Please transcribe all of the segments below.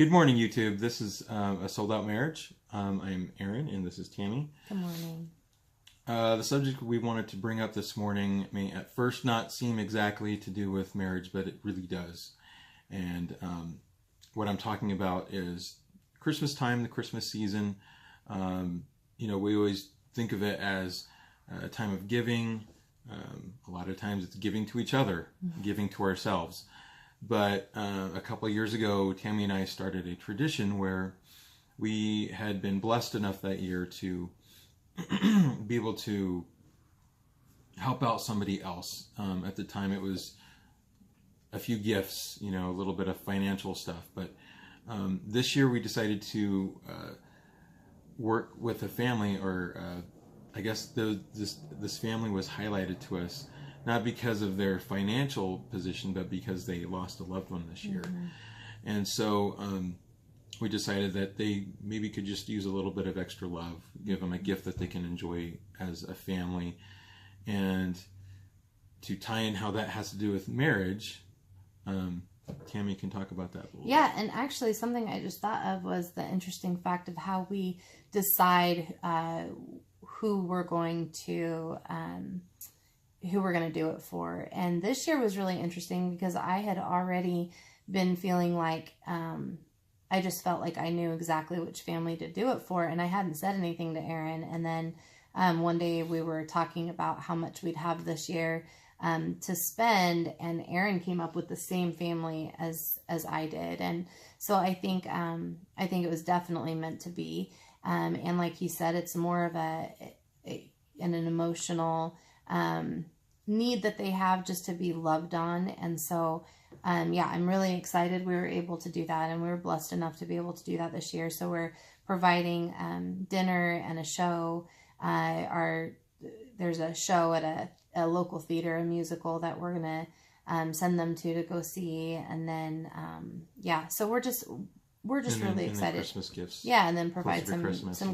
Good morning, YouTube. This is A Sold Out Marriage. I'm Aaron, and this is Tammy. Good morning. The subject we wanted to bring up this morning may at first not seem exactly to do with marriage, but it really does. And what I'm talking about is Christmas time, the Christmas season. We always think of it as a time of giving. A lot of times it's giving to each other, giving to ourselves. But a couple of years ago, Tammy and I started a tradition where we had been blessed enough that year to be able to help out somebody else. At the time, it was a few gifts, a little bit of financial stuff. But this year, we decided to work with a family, or I guess this family was highlighted to us not because of their financial position, but because they lost a loved one this year. Mm-hmm. And so we decided that they maybe could just use a little bit of extra love, give them a gift that they can enjoy as a family. And to tie in how that has to do with marriage, Tammy can talk about that a little bit. And actually something I just thought of was the interesting fact of how we decide who we're going to do it for. And this year was really interesting because I had already been feeling like I just felt like I knew exactly which family to do it for, and I hadn't said anything to Aaron. And then one day we were talking about how much we'd have this year to spend, and Aaron came up with the same family as I did. And so I think it was definitely meant to be. And like he said, it's more of an emotional need that they have just to be loved on. And so, I'm really excited we were able to do that, and we were blessed enough to be able to do that this year. So we're providing dinner and a show. There's a show at a local theater, a musical that we're going to send them to go see. And then, so we're just really excited. Christmas gifts. Yeah. And then provide some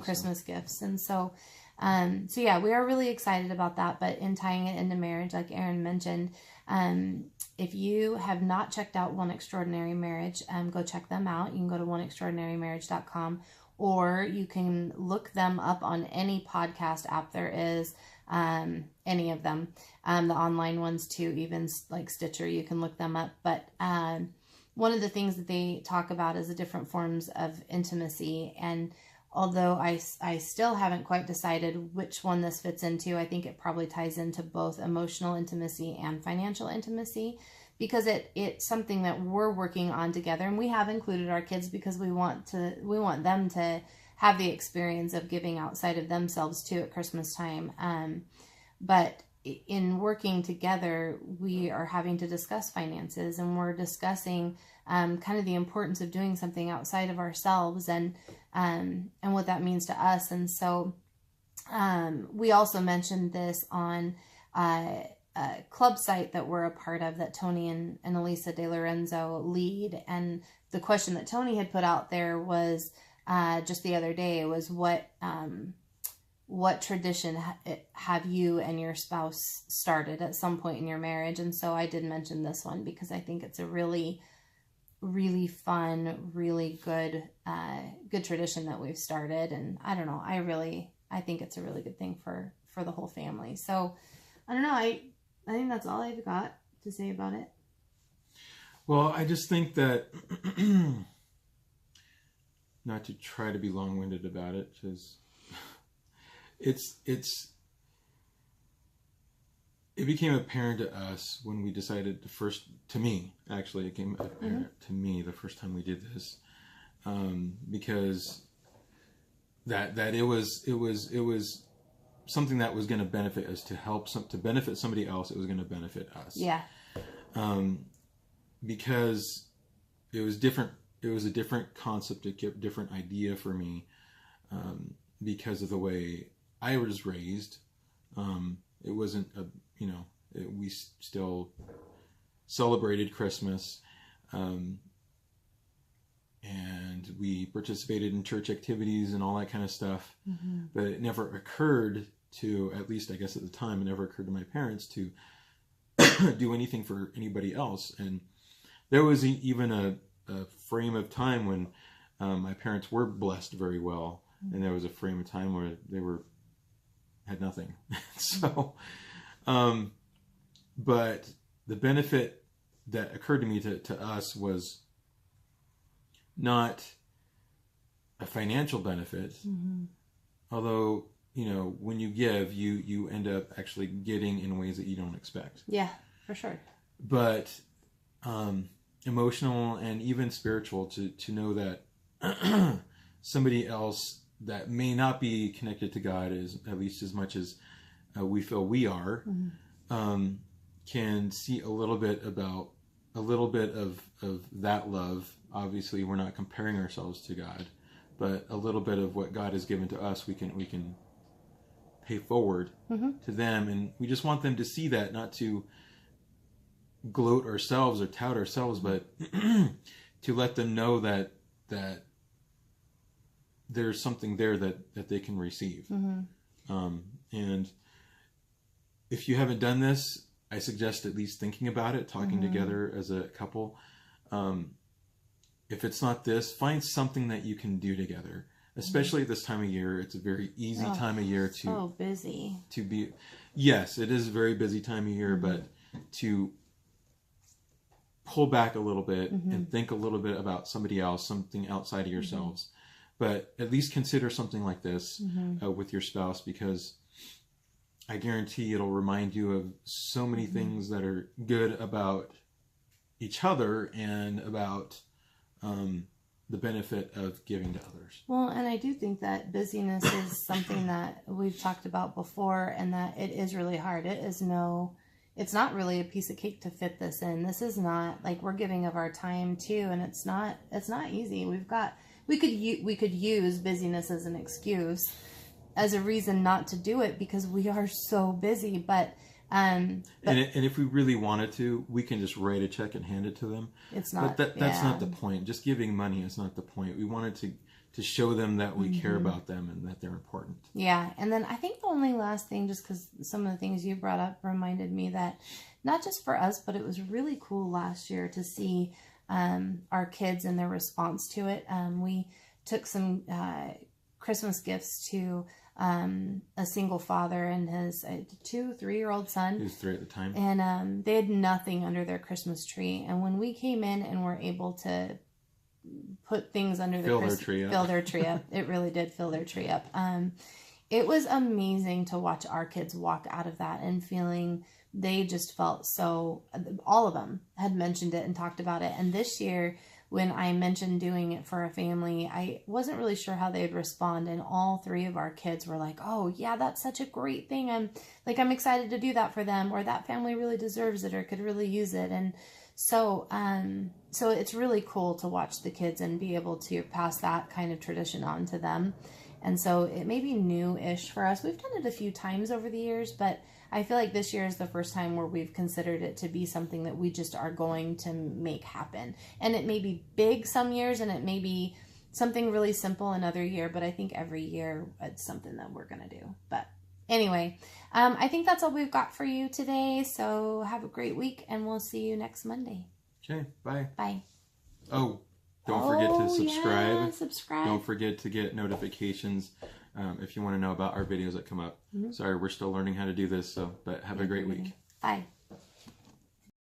Christmas gifts. And so, we are really excited about that. But in tying it into marriage, like Aaron mentioned, if you have not checked out One Extraordinary Marriage, go check them out. You can go to oneextraordinarymarriage.com, or you can look them up on any podcast app there is, any of them, the online ones too, even like Stitcher, you can look them up. But one of the things that they talk about is the different forms of intimacy. And although I still haven't quite decided which one this fits into, I think it probably ties into both emotional intimacy and financial intimacy, because it's something that we're working on together. And we have included our kids because we want them to have the experience of giving outside of themselves too at Christmas time. But in working together, we are having to discuss finances, and we're discussing kind of the importance of doing something outside of ourselves, and what that means to us. And so we also mentioned this on a club site that we're a part of, that Tony and Elisa De Lorenzo lead. And the question that Tony had put out there was just the other day was, what tradition have you and your spouse started at some point in your marriage? And so I did mention this one because I think it's a really, really fun, really good tradition that we've started. And I don't know, I think it's a really good thing for the whole family. So I don't know. I think that's all I've got to say about it. Well, I just think that not to try to be long-winded about it, because it became apparent to us when we decided to me, it came apparent to me the first time we did this, because that it was something that was going to benefit us, to benefit somebody else. It was going to benefit us. Yeah. Because it was different. It was a different concept, a different idea for me, because of the way I was raised. It wasn't we still celebrated Christmas, and we participated in church activities and all that kind of stuff. Mm-hmm. But it never occurred to, at least I guess at the time, it never occurred to my parents to do anything for anybody else. And there was even frame of time when my parents were blessed very well, and there was a frame of time where they had nothing. So, but the benefit that occurred to me to us was not a financial benefit, although, when you give, you end up actually getting in ways that you don't expect. Yeah, for sure. But emotional and even spiritual, to know that somebody else that may not be connected to God, is at least as much as we feel we are, can see a little bit of that love. Obviously, we're not comparing ourselves to God, but a little bit of what God has given to us, we can pay forward to them, and we just want them to see that, not to gloat ourselves or tout ourselves, but to let them know that there's something there that they can receive. And if you haven't done this, I suggest at least thinking about it, talking together as a couple. If it's not this, find something that you can do together. Especially at this time of year, it's a very easy time of year so busy to be. Yes, it is a very busy time of year, but to pull back a little bit and think a little bit about somebody else, something outside of yourselves. But at least consider something like this with your spouse, because I guarantee it'll remind you of so many things that are good about each other and about the benefit of giving to others. Well, and I do think that busyness is something that we've talked about before, and that it is really hard. It's not really a piece of cake to fit this in. This is not like we're giving of our time too, and it's not easy. We could use busyness as an excuse, as a reason not to do it, because we are so busy. But and if we really wanted to, we can just write a check and hand it to them. It's not. But that's not the point. Just giving money is not the point. We wanted to show them that we care about them and that they're important. Yeah, and then I think the only last thing, just because some of the things you brought up reminded me that not just for us, but it was really cool last year to see our kids and their response to it. We took some Christmas gifts to a single father and his 2-3-year-old son. He was 3 at the time. And they had nothing under their Christmas tree. And when we came in and were able to put things under fill their tree up, it really did fill their tree up. It was amazing to watch our kids walk out of that and feeling they just felt so, all of them had mentioned it and talked about it. And this year, when I mentioned doing it for a family, I wasn't really sure how they'd respond. And all 3 of our kids were like, oh yeah, that's such a great thing. I'm excited to do that for them, or that family really deserves it or could really use it. And so it's really cool to watch the kids and be able to pass that kind of tradition on to them. And so it may be new-ish for us. We've done it a few times over the years, but I feel like this year is the first time where we've considered it to be something that we just are going to make happen. And it may be big some years, and it may be something really simple another year, but I think every year it's something that we're going to do. But anyway, I think that's all we've got for you today. So have a great week, and we'll see you next Monday. Okay, bye. Bye. Oh, don't forget to subscribe. Yeah, subscribe. Don't forget to get notifications if you want to know about our videos that come up. Sorry, we're still learning how to do this, but have a great week. Bye.